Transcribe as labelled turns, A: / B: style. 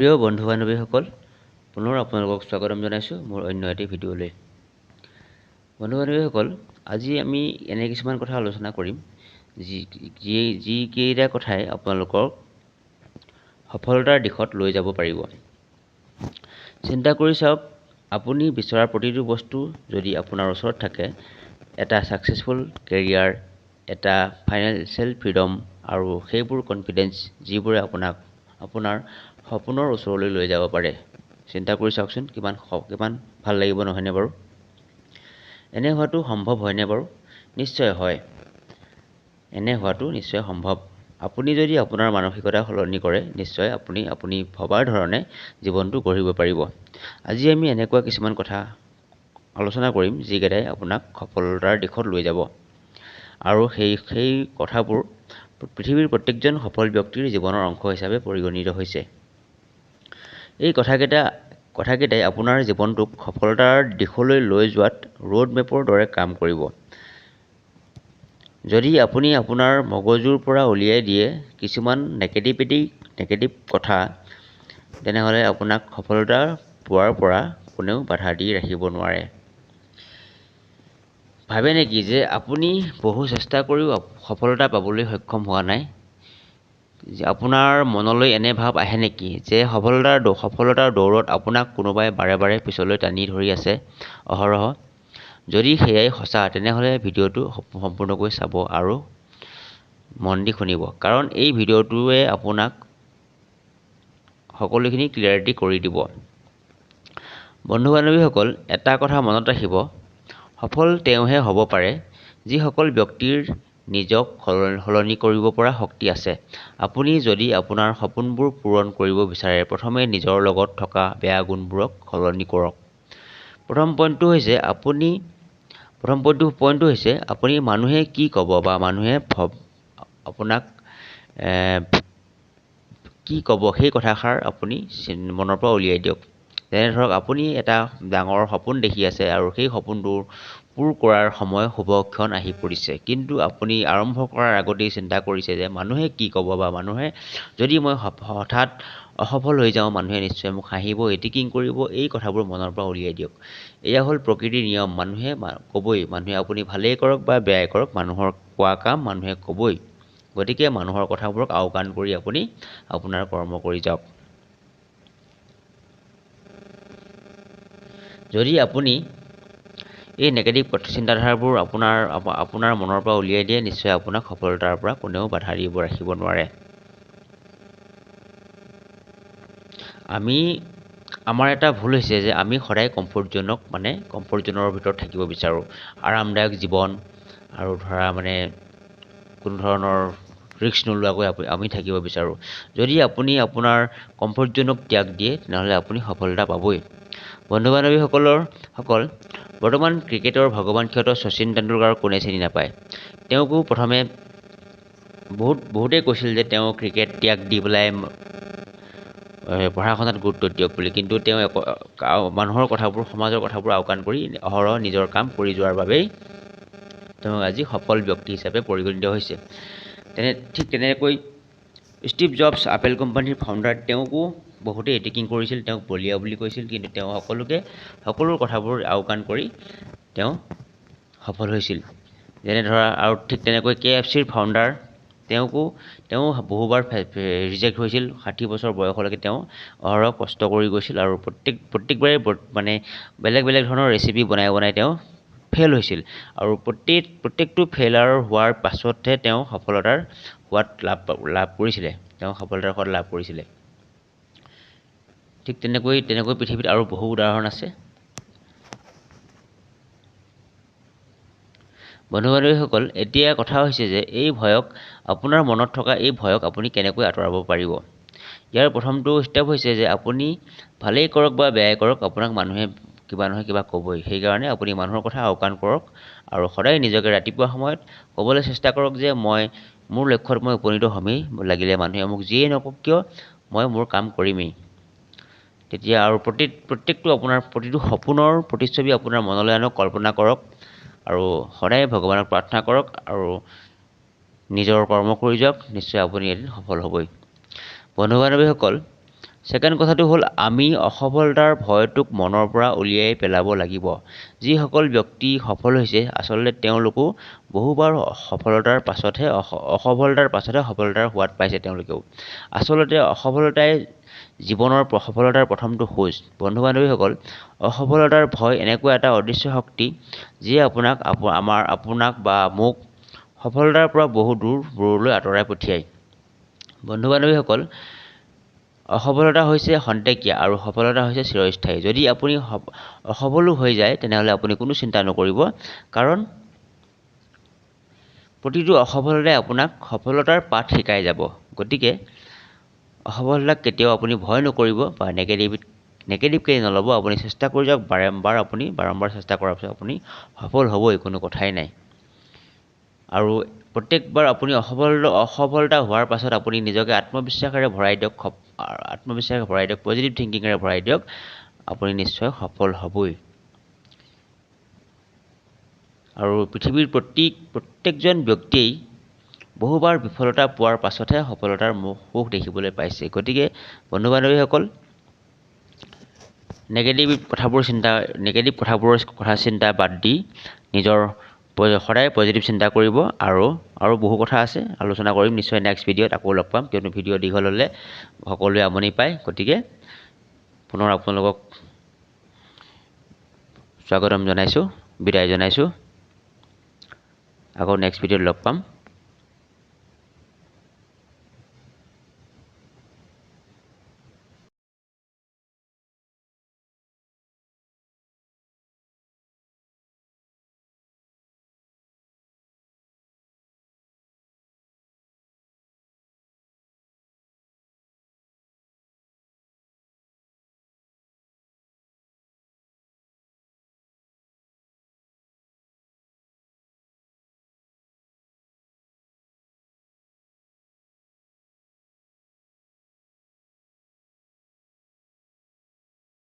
A: প্ৰিয় বন্ধু বান্ধৱীসকল, পুনৰ আপোনালোকক স্বাগতম জনাইছোঁ মোৰ অন্য এটি ভিডিঅ'লৈ। বন্ধু বান্ধৱীসকল, আজি আমি এনে কিছুমান কথা আলোচনা কৰিম যিকেইটা কথাই আপোনালোকক সফলতাৰ দিশত লৈ যাব পাৰিব। চিন্তা কৰি চাওক, আপুনি বিচৰা প্ৰতিটো বস্তু যদি আপোনাৰ ওচৰত থাকে, এটা ছাকচেছফুল কেৰিয়াৰ, এটা ফাইনেন্সিয়েল ফ্ৰীডম আৰু সেইবোৰ কনফিডেন্স যিবোৰে আপোনাক আপোনাৰ সপোনৰ ওচৰলৈ লৈ যাব পাৰে। চিন্তা কৰি চাওকচোন, কিমান ভাল লাগিব নহয়নে বাৰু? এনে হোৱাটো সম্ভৱ হয়নে বাৰু? নিশ্চয় হয়। এনে হোৱাটো নিশ্চয় সম্ভৱ। আপুনি যদি আপোনাৰ মানসিকতা সলনি কৰে, নিশ্চয় আপুনি ভবাৰ ধৰণে জীৱনটো গঢ়িব পাৰিব। আজি আমি এনেকুৱা কিছুমান কথা আলোচনা কৰিম যিকেইটাই আপোনাক সফলতাৰ দিশত লৈ যাব। আৰু সেই কথাবোৰ পৃথিৱীৰ প্ৰত্যেকজন সফল ব্যক্তিৰ জীৱনৰ অংশ হিচাপে পৰিগণিত হৈছে। এই কথাকেইটাই আপোনাৰ জীৱনটোক সফলতাৰ দিশলৈ লৈ যোৱাত ৰোড মেপৰ দৰে কাম কৰিব। যদি আপুনি আপোনাৰ মগজুৰ পৰা উলিয়াই দিয়ে কিছুমান নেগেটিভ কথা, তেনেহ'লে আপোনাক সফলতা পোৱাৰ পৰা কোনেও বাধা দি ৰাখিব নোৱাৰে। ভাবে নেকি যে আপুনি বহু চেষ্টা কৰিও সফলতা পাবলৈ সক্ষম হোৱা নাই? আপোনাৰ মনলৈ এনে ভাৱ আহে নেকি যে সফলতাৰ দৌৰত আপোনাক কোনোবাই বাৰে বাৰে পিছলৈ টানি ধৰি আছে অহৰহ? যদি সেয়াই সঁচা, তেনেহ'লে ভিডিঅ'টো সম্পূৰ্ণকৈ চাব আৰু মন দি শুনিব, কাৰণ এই ভিডিঅ'টোৱে আপোনাক সকলোখিনি ক্লিয়াৰিটি কৰি দিব। বন্ধু বান্ধৱীসকল, এটা কথা মনত ৰাখিব, সফল তেওঁহে হ'ব পাৰে যিসকল ব্যক্তিৰ নিজক সলনি কৰিব পৰা শক্তি আছে। আপুনি যদি আপোনাৰ সপোনবোৰ পূৰণ কৰিব বিচাৰে, প্ৰথমে নিজৰ লগত থকা বেয়া গুণবোৰক সলনি কৰক। প্ৰথম পইণ্টটো হৈছে আপুনি মানুহে কি ক'ব বা মানুহে আপোনাক কি ক'ব সেই কথাষাৰ আপুনি মনৰ পৰা উলিয়াই দিয়ক। যেনে ধৰক, আপুনি এটা ডাঙৰ সপোন দেখি আছে আৰু সেই সপোনটোৰ পূৰ কৰাৰ সময় শুভক্ষণ আহি পৰিছে, কিন্তু আপুনি আৰম্ভ কৰাৰ আগতেই চিন্তা কৰিছে যে মানুহে কি ক'ব বা মানুহে যদি মই হঠাৎ অসফল হৈ যাওঁ, মানুহে নিশ্চয় মোক হাঁহিব, এটিকিং কৰিব। এই কথাবোৰ মনৰ পৰা উলিয়াই দিয়ক। এয়া হ'ল প্ৰকৃতিৰ নিয়ম। মানুহে ক'বই। মানুহে আপুনি ভালেই কৰক বা বেয়াই কৰক, মানুহৰ কোৱা কাম মানুহে ক'বই। গতিকে মানুহৰ কথাবোৰক আওকাণ কৰি আপুনি আপোনাৰ কৰ্ম কৰি যাওক। যদি আপুনি এই নেগেটিভ চিন্তাধাৰাবোৰ আপোনাৰ মনৰ পৰা উলিয়াই দিয়ে, নিশ্চয় আপোনাক সফলতাৰ পৰা কোনেও বাধা দিব ৰাখিব নোৱাৰে। আমাৰ এটা ভুল হৈছে যে আমি সদায় কমফৰ্ট জ'নৰ ভিতৰত থাকিব বিচাৰোঁ। আৰামদায়ক জীৱন আৰু কোনো ধৰণৰ ৰিস্ক নোলোৱাকৈ আমি থাকিব বিচাৰোঁ। যদি আপুনি আপোনাৰ কমফৰ্ট জ'নক ত্যাগ দিয়ে, তেনেহ'লে আপুনি সফলতা পাবই। বন্ধু বান্ধৱীসকল, বৰ্তমান ক্ৰিকেটৰ ভগৱান খ্যাত শচীন তেণ্ডুলকাৰক কোনে চিনি নাপায়? তেওঁকো প্ৰথমে বহুতেই কৈছিল যে তেওঁ ক্ৰিকেট ত্যাগ দি পেলাই পঢ়া শুনাত গুৰুত্ব দিয়ক বুলি, কিন্তু তেওঁ মানুহৰ কথাবোৰ, সমাজৰ কথাবোৰ আওকাণ কৰি অহৰহ নিজৰ কাম কৰি যোৱাৰ বাবেই তেওঁ আজি সফল ব্যক্তি হিচাপে পৰিগণিত হৈছে। ঠিক তেনেকৈ ষ্টিভ জবছ, আপেল কোম্পানীৰ ফাউণ্ডাৰ, তেওঁকো বহুতেই এটেকিং কৰিছিল, তেওঁক বলিয়া বুলি কৈছিল, কিন্তু তেওঁ সকলো কথাবোৰ আওকাণ কৰি তেওঁ সফল হৈছিল। যেনে ধৰা, আৰু ঠিক তেনেকৈ KFCৰ ফাউণ্ডাৰ, তেওঁ বহুবাৰ ৰিজেক্ট হৈছিল। 60 বছৰ বয়সলৈকে তেওঁ অহৰহ কষ্ট কৰি গৈছিল আৰু প্ৰত্যেকবাৰে বেলেগ ধৰণৰ ৰেচিপি বনাই তেওঁ ফেইল হৈছিল, আৰু প্ৰত্যেকটো ফেইলাৰ হোৱাৰ পাছতহে তেওঁ সফলতাৰ সোৱাদ লাভ কৰিছিলে। ঠিক তেনেকৈ পৃথিৱীত আৰু বহু উদাহৰণ আছে। বন্ধু বান্ধৱীসকল, এতিয়া কথা হৈছে যে আপোনাৰ মনত থকা এই ভয়ক আপুনি কেনেকৈ আঁতৰাব পাৰিব? ইয়াৰ প্ৰথমটো ষ্টেপ হৈছে যে আপুনি ভালেই কৰক বা বেয়াই কৰক, আপোনাক মানুহে কিবা নহয় কিবা ক'বই। সেইকাৰণে আপুনি মানুহৰ কথা আওকাণ কৰক আৰু সদায় নিজকে ৰাতিপুৱা সময়ত ক'বলৈ চেষ্টা কৰক যে মোৰ লক্ষ্যত মই উপনীত হ'মেই, লাগিলে মানুহে মোক যিয়েই নকওক কিয়, মই মোৰ কাম কৰিমেই। তেতিয়া আৰু প্ৰতিটো সপোনৰ প্ৰতিচ্ছবি আপোনাৰ মনলৈ আনক, কল্পনা কৰক আৰু সদায় ভগৱানক প্ৰাৰ্থনা কৰক আৰু নিজৰ কৰ্ম কৰি যাওক। নিশ্চয় আপুনি এদিন সফল হ'বই। বন্ধু বান্ধৱীসকল, ছেকেণ্ড কথাটো হ'ল আমি অসফলতাৰ ভয়টোক মনৰ পৰা উলিয়াই পেলাব লাগিব। যিসকল ব্যক্তি সফল হৈছে আচলতে তেওঁলোকো বহুবাৰ অসফলতাৰ পাছতহে সফলতাৰ সোৱাদ পাইছে তেওঁলোকেও। আচলতে অসফলতাই জীৱনৰ সফলতাৰ প্ৰথমটো খোজ। বন্ধু বান্ধৱীসকল, অসফলতাৰ ভয় এনেকুৱা এটা অদৃশ্য শক্তি যিয়ে আপোনাক বা মোক সফলতাৰ পৰা বহু দূৰলৈ আঁতৰাই পঠিয়ায়। বন্ধু বান্ধৱীসকল, অসফলতা হৈছে খন্তেকীয়া আৰু সফলতা হৈছে চিৰস্থায়ী। যদি আপুনি অসফলো হৈ যায় তেনেহ'লে আপুনি কোনো চিন্তা নকৰিব, কাৰণ প্ৰতিটো অসফলতাই আপোনাক সফলতাৰ পাঠ শিকাই যাব। গতিকে অসফলতাক কেতিয়াও আপুনি ভয় নকৰিব বা নেগেটিভকৈ নল'ব। আপুনি চেষ্টা কৰি যাওক, বাৰম্বাৰ চেষ্টা কৰাৰ পিছত আপুনি সফল হ'বই, কোনো কথাই নাই। আৰু প্ৰত্যেকবাৰ আপুনি অসফলতা হোৱাৰ পাছত আপুনি নিজকে আত্মবিশ্বাসেৰে ভৰাই দিয়ক, পজিটিভ থিংকিঙেৰে ভৰাই দিয়ক, আপুনি নিশ্চয় সফল হ'বই। আৰু পৃথিৱীৰ প্ৰত্যেকজন ব্যক্তিয়েই বহুবাৰ বিফলতা পোৱাৰ পাছতহে সফলতাৰ সুখ দেখিবলৈ পাইছে। গতিকে বন্ধু বান্ধৱীসকল, নেগেটিভ কথাবোৰৰ কথা চিন্তা বাদ দি সদায় পজিটিভ চিন্তা কৰিব। আৰু বহু কথা আছে, আলোচনা কৰিম নিশ্চয় নেক্সট ভিডিঅ'ত আকৌ লগ পাম, কিয়নো ভিডিঅ' দীঘল হ'লে সকলোৱে আমনি পায়। গতিকে পুনৰ আপোনালোকক স্বাগতম জনাইছোঁ, বিদায় জনাইছোঁ। আকৌ নেক্সট ভিডিঅ'ত লগ পাম।